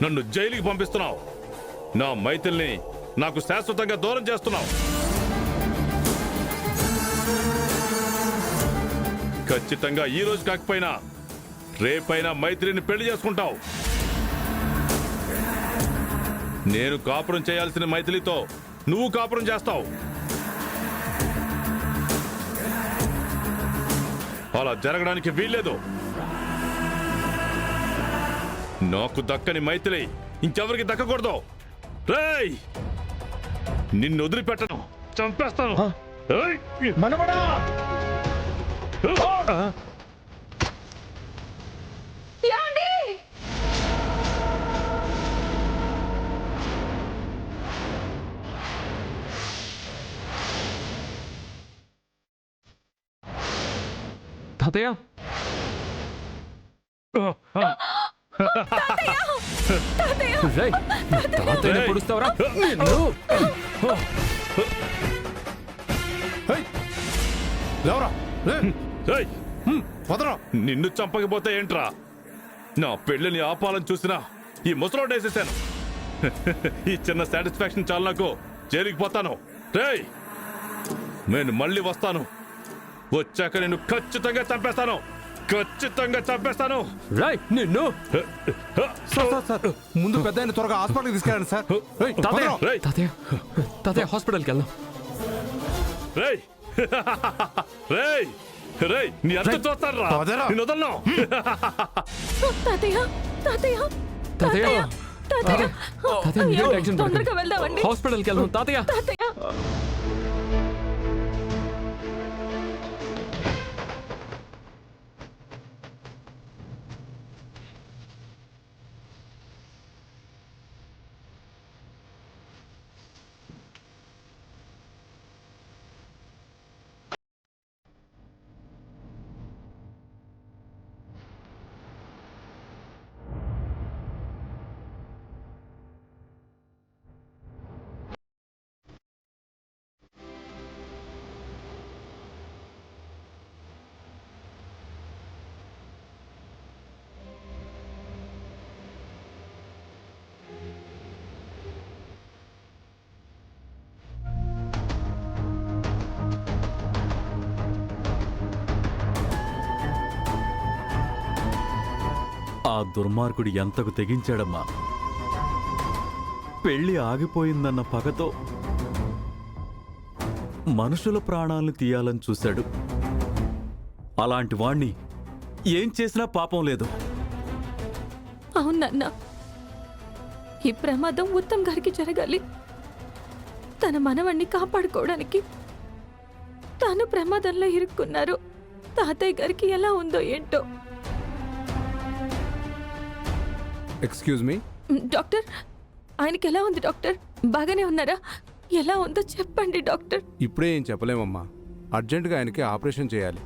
నన్ను జైలుకి పంపిస్తున్నావు. నా మైథిల్ని నాకు శాశ్వతంగా దూరం చేస్తున్నావు. ఖచ్చితంగా ఈ రోజు కాకపోయినా రేపైనా మైత్రిని పెళ్లి చేసుకుంటావు. నేను కాపురం చేయాల్సిన మైథిలితో నువ్వు కాపురం చేస్తావు. అలా జరగడానికి వీల్లేదు. నాకు దక్కని మైథిలి ఇంకెవరికి దక్కకూడదు. రేయ్, నిన్ను వదిలిపెట్టను, చంపేస్తాను. మనమడా తాతయ్య, తాతయ్య పొడుస్తావరా? నిన్ను చంపకపోతే ఏంట్రా? నా పెళ్లిని ఆపాలని చూసినా ఈ ముసలోడు వేసేసాను. ఈ చిన్న సాటిస్ఫాక్షన్ చాలు నాకు. జైలుకి పోతాను. రేయ్, నేను మళ్ళీ వస్తాను. వచ్చాక నేను ఖచ్చితంగా చంపేస్తాను. ఖచ్చితంగా చంపేస్తాను. రాయ్ నిన్ను. ముందు పెద్ద త్వరగా హాస్పిటల్కి తీసుకెళ్ళండి సార్. తాతయ్య, తాతయ్య హాస్పిటల్కి వెళ్దాం. రేయ్ రేయ్ రేయ్, నీ అంత చూస్తాను రా. నేను వదలను. తాతయ్య తాతయ్య తాతయ్య, తాతయ్య తాతయ్య మీరేం టెన్షన్ తొందరగా పడకండి. వెళ్దామండి. హాస్పిటల్కి వెళ్దాం తాతయ్య. తాతయ్య ఆ దుర్మార్గుడు ఎంతకు తెగించాడమ్మా. పెళ్లి ఆగిపోయిందన్న పగతో మనుషుల ప్రాణాలను తీయాలని చూశాడు. అలాంటి వాణ్ణి ఏం చేసినా పాపం లేదు. అవునన్నా, ఈ ప్రమాదం ఉత్తమ్ గారికి జరగాలి. తన మనవణ్ణి కాపాడుకోవడానికి తాను ప్రమాదంలో ఇరుక్కున్నారు. తాతయ్య గారికి ఎలా ఉందో ఏంటో. ఎక్స్క్యూజ్ మీ డాక్టర్, ఆయనకి ఎలా ఉంది డాక్టర్? బాగానే ఉన్నారా? ఎలా ఉందో చెప్పండి డాక్టర్. ఇప్పుడే ఏం చెప్పలేమమ్మా. అర్జెంటుగా ఆయనకి ఆపరేషన్ చేయాలి.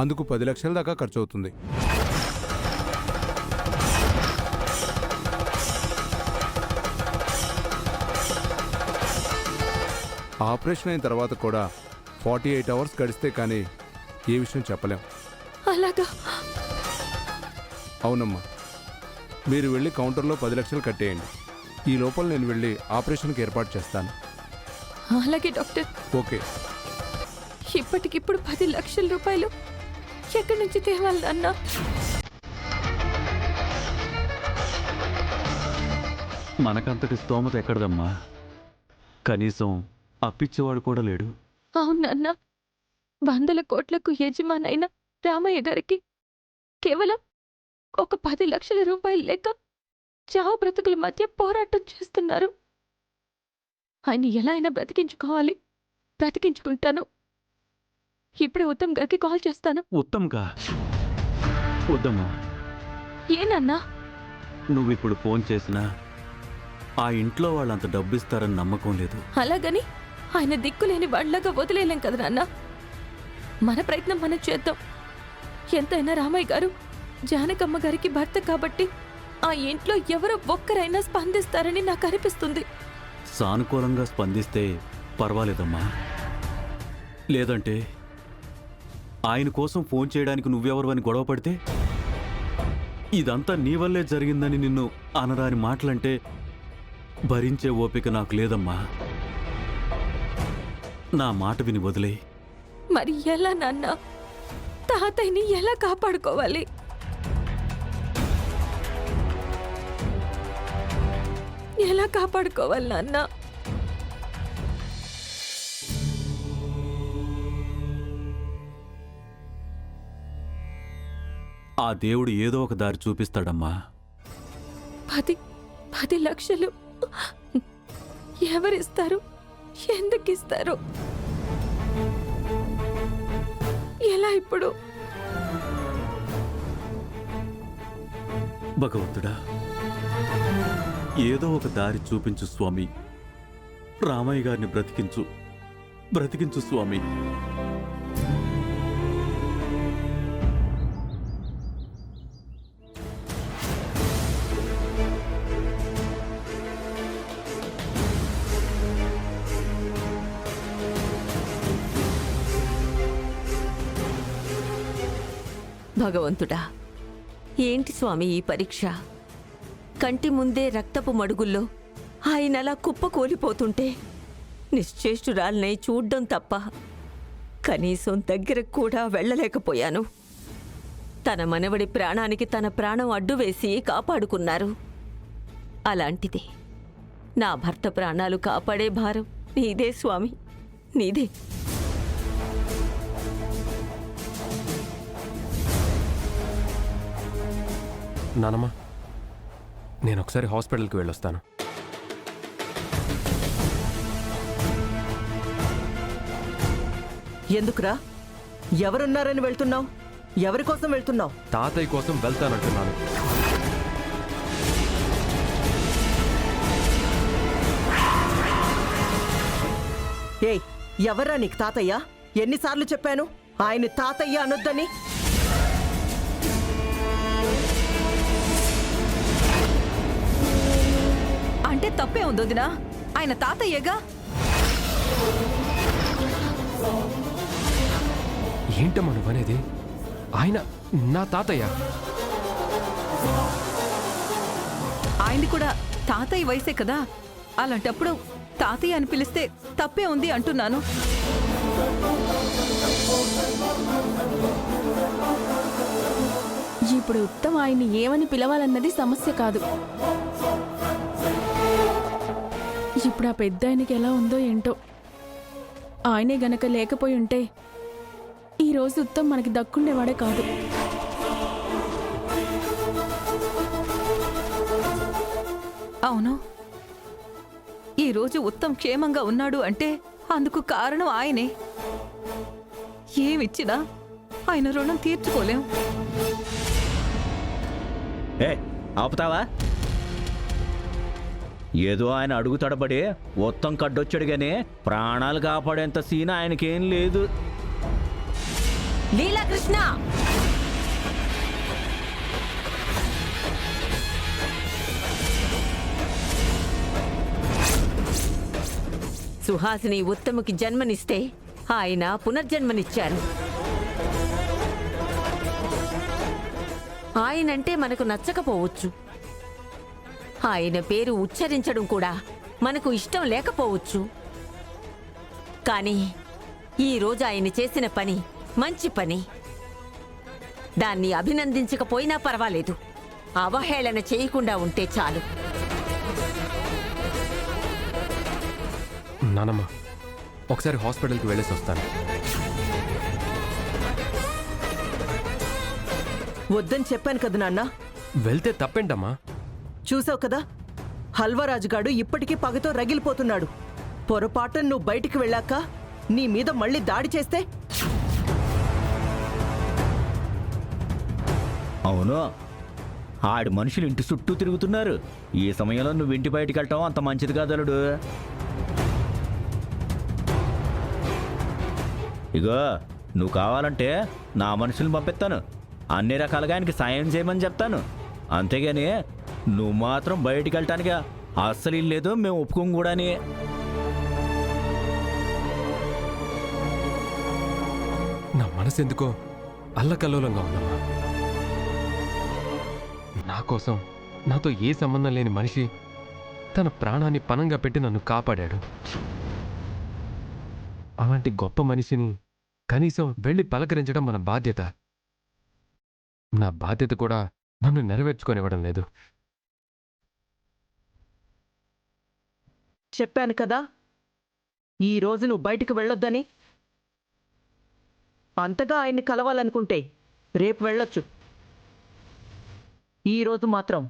అందుకు 10 లక్షల దాకా ఖర్చు అవుతుంది. ఆపరేషన్ అయిన తర్వాత కూడా 48 అవర్స్ గడిస్తే కానీ ఏ విషయం చెప్పలేం. అలాగా? అవునమ్మా, మీరు వెళ్ళి కౌంటర్లో 10 లక్షలు కట్టేయండి. ఈ లోపల నేను వెళ్ళి ఆపరేషన్కి ఏర్పాటు చేస్తాను. అలాగే డాక్టర్. ఓకే. ఇప్పటికిప్పుడు 10 లక్షల రూపాయలు ఎక్కడి నుంచి తేవాలి అన్నా? మనకంతటి స్తోమత ఎక్కడదమ్మా. కనీసం అప్పిచ్చేవాడు కూడా లేడు. అవునన్నా, 100 కోట్లకు యజమానైన రామయ్య గారికి కేవలం ఒక 10 లక్షల రూపాయలు లేక చావు బ్రతుకుల మధ్య పోరాటం చేస్తున్నారు. ఆయన ఎలా అయినా బ్రతికించుకోవాలి. బ్రతికించుకుంటాను. ఇప్పుడే ఉత్తమ్ గారికి కాల్ చేస్తాను. ఉత్తమ్గా? వద్దమ్మా. ఏనన్నా? నువ్విప్పుడు ఫోన్ చేసినా ఆ ఇంట్లో వాళ్ళంత డబ్బిస్తారని నమ్మకం లేదు. అలాగని ఆయన దిక్కులేని వాళ్ళగా వదిలేలేం కదా నాన్న. మన ప్రయత్నం మనం చేద్దాం. ఎంతైనా రామయ్య గారు జానకమ్మ గారికి భర్త కాబట్టి ఆ ఇంట్లో ఎవరో ఒక్కరైనా స్పందిస్తారని నాకు అనిపిస్తుంది. సానుకూలంగా స్పందిస్తే పర్వాలేదమ్మా. లేదంటే ఆయన కోసం ఫోన్ చేయడానికి నువ్వెవరు అని గొడవ పడితే ఇదంతా నీ వల్లే జరిగిందని నిన్ను అనరాని మాటలంటే భరించే ఓపిక నాకు లేదమ్మా. నా మాట విని వదిలే. మరి ఎలా నాన్న? తాతయ్యని ఎలా కాపాడుకోవాలి? ఎలా కాపాడుకోవాలి నాన్న? ఆ దేవుడు ఏదో ఒక దారి చూపిస్తాడమ్మా. 10 లక్షలు ఎవరిస్తారు? ఎందుకు ఇస్తారు? ఎలా ఇప్పుడు? భగవంతుడా, ఏదో ఒక దారి చూపించు స్వామి. రామయ్య గారిని బ్రతికించు స్వామి. భగవంతుడా, ఏంటి స్వామి ఈ పరీక్ష? కంటి ముందే రక్తపు మడుగుల్లో ఆయనలా కుప్పకూలిపోతుంటే నిశ్చేష్టురాల్నై చూడ్డం తప్ప కనీసం దగ్గరకు కూడా వెళ్ళలేకపోయాను. తన మనవడి ప్రాణానికి తన ప్రాణం అడ్డు వేసి కాపాడుకున్నారు. అలాంటిది నా భర్త ప్రాణాలు కాపాడే భారం నీదే స్వామి, నీదే. నానమ్మ, నేను ఒకసారి హాస్పిటల్కి వెళ్ళొస్తాను. ఎందుకురా? ఎవరున్నారని వెళ్తున్నావు? ఎవరి కోసం వెళ్తున్నావు? తాతయ్య కోసం వెళ్తానంటున్నాను. ఏయ్, ఎవరా నీకు తాతయ్య? ఎన్నిసార్లు చెప్పాను ఆయన తాతయ్య అనొద్దని? అంటే తప్పే ఉంది వదినా, ఆయన తాతయ్యగా. ఏంటమ్మా నువ్వనేది? ఆయన నా తాతయ్య. ఆయనది కూడా తాతయ్య వయసే కదా. అలాంటప్పుడు తాతయ్య అని పిలిస్తే తప్పే ఉంది అంటున్నాను. ఇప్పుడు ఉత్తమ్ ఆయన్ని ఏమని పిలవాలన్నది సమస్య కాదు. ఇప్పుడు ఆ పెద్ద ఆయనకి ఎలా ఉందో ఏంటో. ఆయనే గనక లేకపోయి ఉంటే ఈరోజు ఉత్తమ్ మనకి దక్కుండేవాడే కాదు. అవును, ఈరోజు ఉత్తమ్ క్షేమంగా ఉన్నాడు అంటే అందుకు కారణం ఆయనే. ఏమిచ్చినా ఆయన రుణం తీర్చుకోలేం. ఆపుతావా? ఏదో ఆయన అడుగు తడబడి మొత్తం కడ్డొచ్చాడు గానీ ప్రాణాలు కాపాడేంత సీన్ ఆయనకేం లేదు. లీలాకృష్ణ, సుహాసిని ఉత్తముకి జన్మనిస్తే ఆయన పునర్జన్మనిచ్చారు. ఆయనంటే మనకు నచ్చకపోవచ్చు, ఆయన పేరు ఉచ్చరించడం కూడా మనకు ఇష్టం లేకపోవచ్చు. కానీ ఈరోజు ఆయన చేసిన పని మంచి పని. దాన్ని అభినందించకపోయినా పర్వాలేదు, అవహేళన చేయకుండా ఉంటే చాలు. నానమ్మ, ఒకసారి హాస్పిటల్కి వెళ్ళేసి వస్తాను. వద్దని చెప్పాను కదా నాన్న. వెళ్తే తప్పేంటమ్మా? చూసావు కదా, హల్వారాజుగాడు ఇప్పటికీ పగతో రగిలిపోతున్నాడు. పొరపాటున నువ్వు బయటికి వెళ్ళాక నీ మీద మళ్ళీ దాడి చేస్తే? అవును, ఆడి మనుషులు ఇంటి చుట్టూ తిరుగుతున్నారు. ఈ సమయంలో నువ్వు ఇంటి బయటికి వెళ్ళటం అంత మంచిది కాదలుడు. ఇగో, నువ్వు కావాలంటే నా మనుషుల్ని పంపిస్తాను, అన్ని రకాలుగా ఆయనకి సాయం చేయమని చెప్తాను. అంతేగాని నువ్వు మాత్రం బయటికి వెళ్ళటానికి అస్సలు లేదు, మేము ఒప్పుకోం కూడాని. నా మనసు ఎందుకో అల్లకల్లోలంగా ఉందమ్మా. నా కోసం నాతో ఏ సంబంధం లేని మనిషి తన ప్రాణాన్ని పణంగా పెట్టి నన్ను కాపాడాడు. అలాంటి గొప్ప మనిషిని కనీసం వెళ్ళి పలకరించడం మన బాధ్యత. నా బాధ్యత కూడా నన్ను నెరవేర్చుకొనివ్వడం లేదు. చెప్పాను కదా ఈ రోజు నువ్వు బయటికి వెళ్ళొద్దని. అంతగా ఆయన్ని కలవాలనుకుంటే రేపు వెళ్ళొచ్చు. ఈ రోజు మాత్రం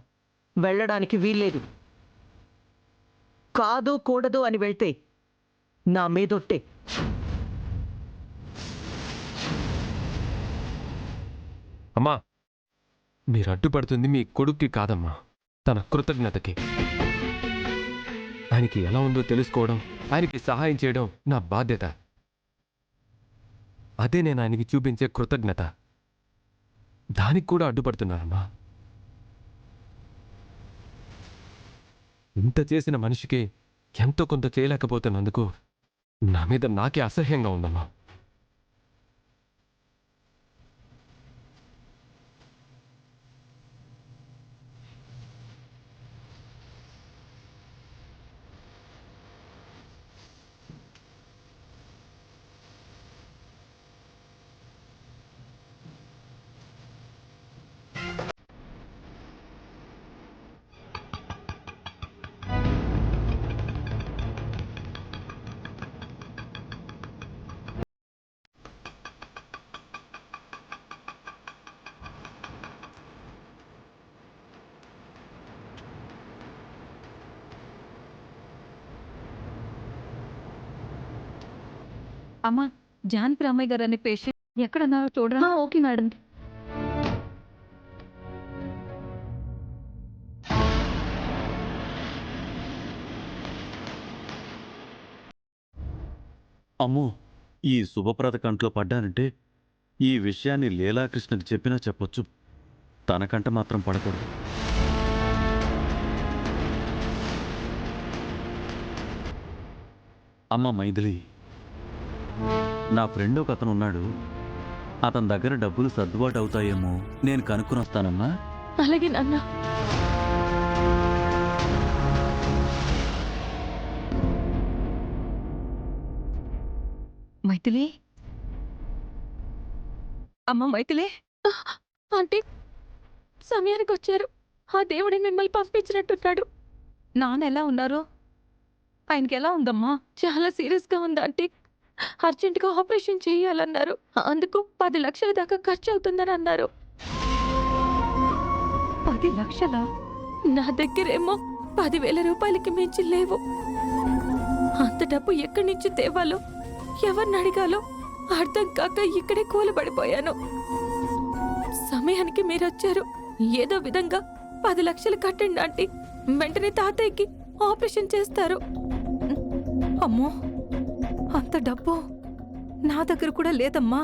వెళ్ళడానికి వీల్లేదు. కాదు కూడదు అని వెళ్తే నా మీదొట్టే. అమ్మా, మీరు అడ్డుపడుతుంది మీ కొడుక్కి కాదమ్మా, తన కృతజ్ఞతకి. ఆయనకి ఎలా ఉందో తెలుసుకోవడం, ఆయనకి సహాయం చేయడం నా బాధ్యత. అదే నేను ఆయనకి చూపించే కృతజ్ఞత. దానికి కూడా అడ్డుపడుతున్నానమ్మా. ఇంత చేసిన మనిషికి ఎంతో కొంత చేయలేకపోతున్నందుకు నా మీద నాకే అసహ్యంగా ఉందమ్మా. అమ్మా, జానకి రామయ్య గారు అనే పేషెంట్ ఎక్కడున్నారో చూడరా. Okay madam. అమ్మో, ఈ శుభప్రద కంట్లో పడ్డానంటే ఈ విషయాన్ని లీలాకృష్ణకి చెప్పినా చెప్పొచ్చు. తనకంట మాత్రం పడకూడదు. అమ్మ మైథిలి, నా ఫ్రెండ్ ఒక అతను ఉన్నాడు. అతని దగ్గర డబ్బులు సర్దుబాటు అవుతాయేమో నేను కనుక్కుని వస్తానమ్మా. అలాగే నాన్న. మైథిలి, అమ్మ మైథిలి. ఆంటీ, సమయానికి వచ్చారు. ఆ దేవుడే మిమ్మల్ని పంపించినట్టున్నాడు. నాన్న ఎలా ఉన్నారు? ఆయనకి ఎలా ఉందమ్మా? చాలా సీరియస్గా ఉంది ఆంటీ. అర్జెంటుగా ఆపరేషన్ చేయాలన్నారు. అందుకు 10 లక్షల దాకా ఖర్చు అవుతుందని అన్నారు. 10 లక్షలా? నా దగ్గరేమో 10,000 రూపాయలకి మించి లేవు. అంత డబ్బు ఎక్కడి నుంచి తేవాలో, ఎవరిని అడిగాలో అర్థం కాక ఇక్కడే కూలబడిపోయాను. సమయానికి మీరొచ్చారు. ఏదో విధంగా 10 లక్షలు కట్టండి ఆంటీ. వెంటనే తాతయ్యకి ఆపరేషన్ చేస్తారు. అమ్మో, అంత డబ్బు నా దగ్గర కూడా లేదమ్మా.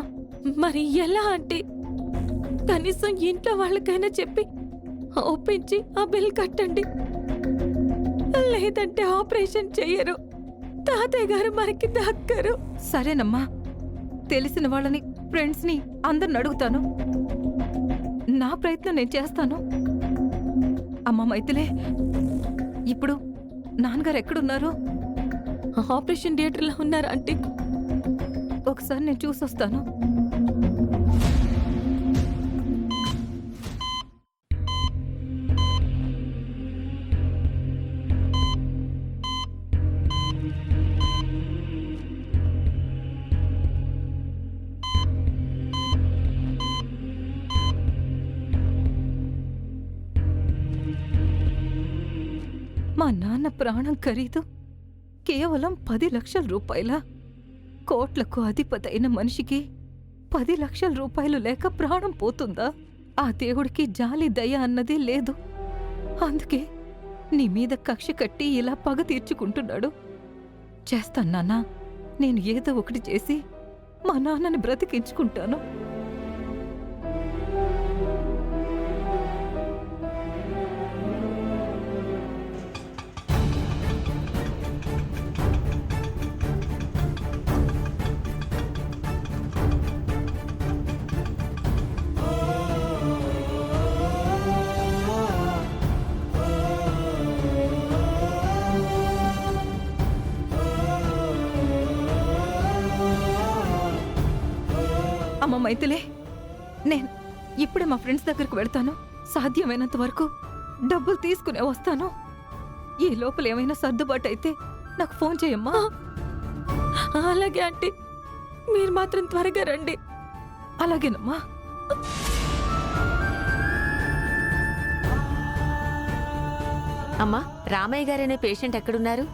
మరి ఎలా ఆంటీ? కనీసం ఇంట్లో వాళ్ళకైనా చెప్పి ఒప్పించి ఆ బిల్ కట్టండి. లేదంటే ఆపరేషన్ చెయ్యరు. తాతయ్య గారు మనకి దక్కరు. సరేనమ్మా, తెలిసిన వాళ్ళని, ఫ్రెండ్స్ని అందరిని అడుగుతాను. నా ప్రయత్నం నేను చేస్తాను. అమ్మ మైథిలే, ఇప్పుడు నాన్నగారు ఎక్కడున్నారు? ఆపరేషన్ థియేటర్లో ఉన్నారు ఆంటీ. ఒకసారి నేను చూసొస్తాను. మా నాన్న ప్రాణం ఖరీదు కేవలం 10 లక్షల రూపాయల. కోట్లకు అధిపతైన మనిషికి 10 లక్షల రూపాయలు లేక ప్రాణం పోతుందా? ఆ దేవుడికి జాలి దయ అన్నదే లేదు. అందుకే నీ మీద కక్ష కట్టి ఇలా పగ తీర్చుకుంటున్నాడు. చేస్తాను నాన్నా, నేను ఏదో ఒకటి చేసి మా నాన్నని బ్రతికించుకుంటాను. అమ్మ మైథిలి, నేను ఇప్పుడే మా ఫ్రెండ్స్ దగ్గరకు వెళ్తాను. సాధ్యమైనంత వరకు డబ్బులు తీసుకునే వస్తాను. ఈ లోపల ఏమైనా సర్దుబాటు అయితే నాకు ఫోన్ చేయమ్మా. అలాగే ఆంటీ, మీరు మాత్రం త్వరగా రండి. అలాగేనమ్మా. అమ్మా, రామయ్య గారనే పేషెంట్ ఎక్కడున్నారు?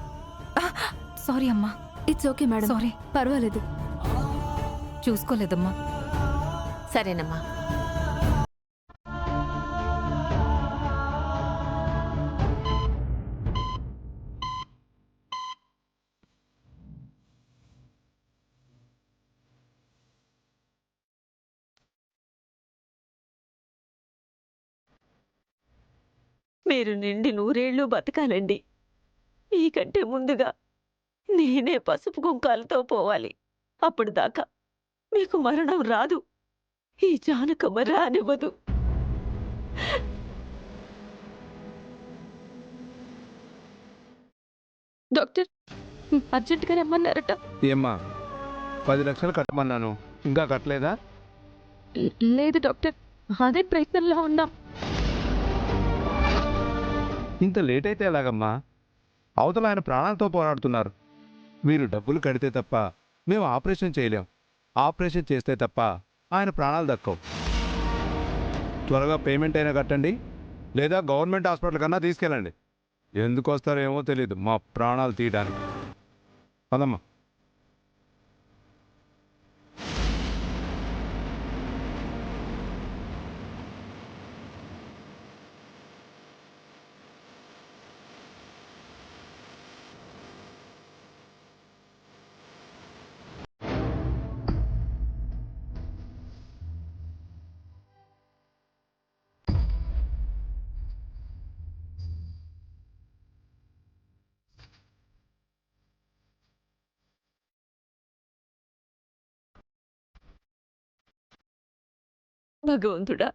సారీ అమ్మా. ఇట్స్ ఓకే మేడం, సారీ, పర్వాలేదు. చూసుకోలేదమ్మా. సరేనమ్మా. మీరు నిండి 100 ఏళ్ళు బతకాలండి. మీకంటే ముందుగా నేనే పసుపు కుంకాలతో పోవాలి. అప్పుడు దాకా మీకు మరణం రాదు. ఈ జానకమ్మ రానివ్వదు. డాక్టర్, అర్జెంటుగా రమ్మన్నారట. ఏమ్మా 10 లక్షలు కట్టమన్నాను, ఇంకా కట్టలేదా? లేదు డాక్టర్, అదే ప్రయత్నంలో ఉన్నాం. ఇంత లేట్ అయితే ఎలాగమ్మా? అవతల ఆయన ప్రాణాలతో పోరాడుతున్నారు. మీరు డబ్బులు కడితే తప్ప మేము ఆపరేషన్ చేయలేం. ఆపరేషన్ చేస్తే తప్ప ఆయన ప్రాణాలు దక్కవు. త్వరగా పేమెంట్ అయినా కట్టండి, లేదా గవర్నమెంట్ హాస్పిటల్ కన్నా తీసుకెళ్ళండి. ఎందుకు వస్తారో ఏమో తెలియదు మా ప్రాణాలు తీయడానికి. పదమ్మా. భగవంతుడా,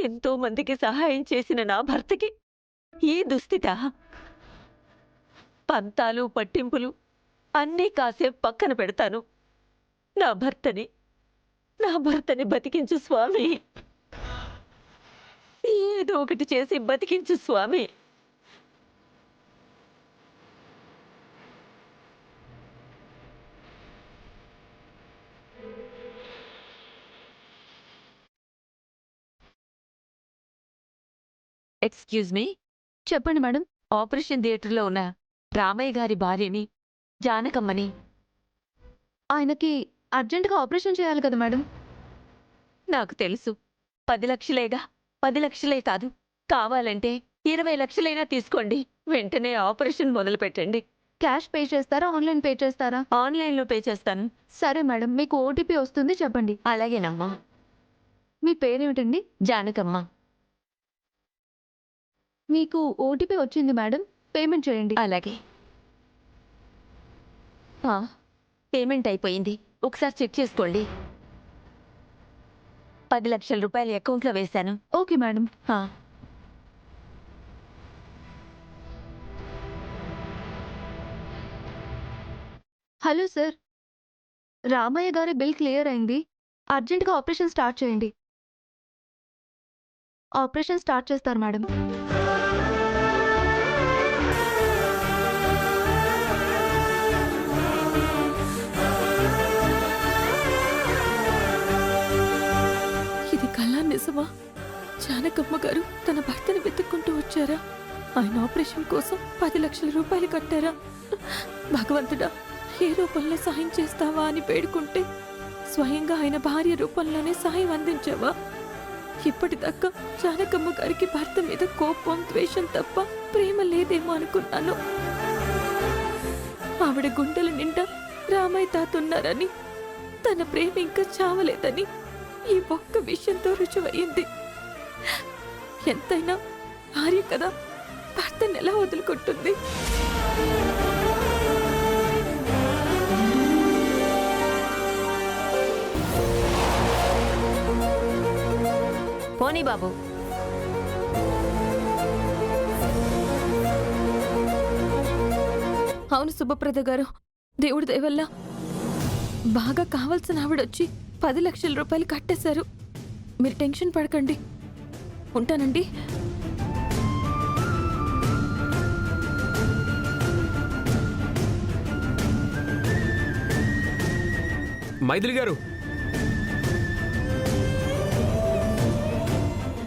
ఎంతో మందికి సహాయం చేసిన నా భర్తకి ఈ దుస్థితా? పంతాలు పట్టింపులు అన్నీ కాసేపు పక్కన పెడతాను. నా భర్తని బతికించు స్వామి. ఏదో ఒకటి చేసి బతికించు స్వామి. Excuse me. చెప్పండి మేడం. ఆపరేషన్ థియేటర్లో ఉన్న రామయ్య గారి భార్యని, జానకమ్మని. ఆయనకి అర్జెంటుగా ఆపరేషన్ చేయాలి కదా మేడం. నాకు తెలుసు. 10 లక్షలేగా. 10 లక్షలే కాదు, కావాలంటే 20 లక్షలైనా తీసుకోండి. వెంటనే ఆపరేషన్ మొదలు పెట్టండి. క్యాష్ పే చేస్తారా, ఆన్లైన్ పే చేస్తారా? ఆన్లైన్లో పే చేస్తాను. సరే మేడం, మీకు ఓటీపీ వస్తుంది, చెప్పండి. అలాగేనమ్మా. మీ పేరేమిటండి? జానకమ్మ. మీకు ఓటీపీ వచ్చింది మేడం, పేమెంట్ చేయండి. అలాగే. పేమెంట్ అయిపోయింది, ఒకసారి చెక్ చేసుకోండి. 10 లక్షల రూపాయలు అకౌంట్లో వేశాను. Okay madam. Hello sir, Ramayya గారి బిల్ క్లియర్ అయింది. అర్జెంటుగా ఆపరేషన్ స్టార్ట్ చేయండి. ఆపరేషన్ స్టార్ట్ చేస్తారు మేడం. ఇది కళా నిజమా? జానకమ్మ గారు తన భర్తని వెతుక్కుంటూ వచ్చారా? ఆయన ఆపరేషన్ కోసం 10 లక్షల రూపాయలు కట్టారా? భగవంతుడా, ఏ రూపంలో సహాయం చేస్తావా అని వేడుకుంటే స్వయంగా ఆయన భార్య రూపంలోనే సహాయం అందించావా? ఇప్పటిదాకా జానకమ్మ గారికి భర్త మీద కోపం, ద్వేషం తప్ప ప్రేమ లేదేమో అనుకున్నాను. ఆవిడ గుండెల నిండా రామయ్య తాతున్నారని, తన ప్రేమ ఇంకా చావలేదని ఈ ఒక్క విషయంతో రుజువయ్యింది. ఎంతైనా భార్య కదా, భర్తను ఎలా వదులుకుంటుంది? పోనీ బాబు. అవును సుభప్రద గారు, దేవుడి దయవల్ల బాగా కావాల్సిన ఆవిడొచ్చి 10 లక్షల రూపాయలు కట్టేశారు. మీరు టెన్షన్ పడకండి. ఉంటానండి. మైథిలి గారు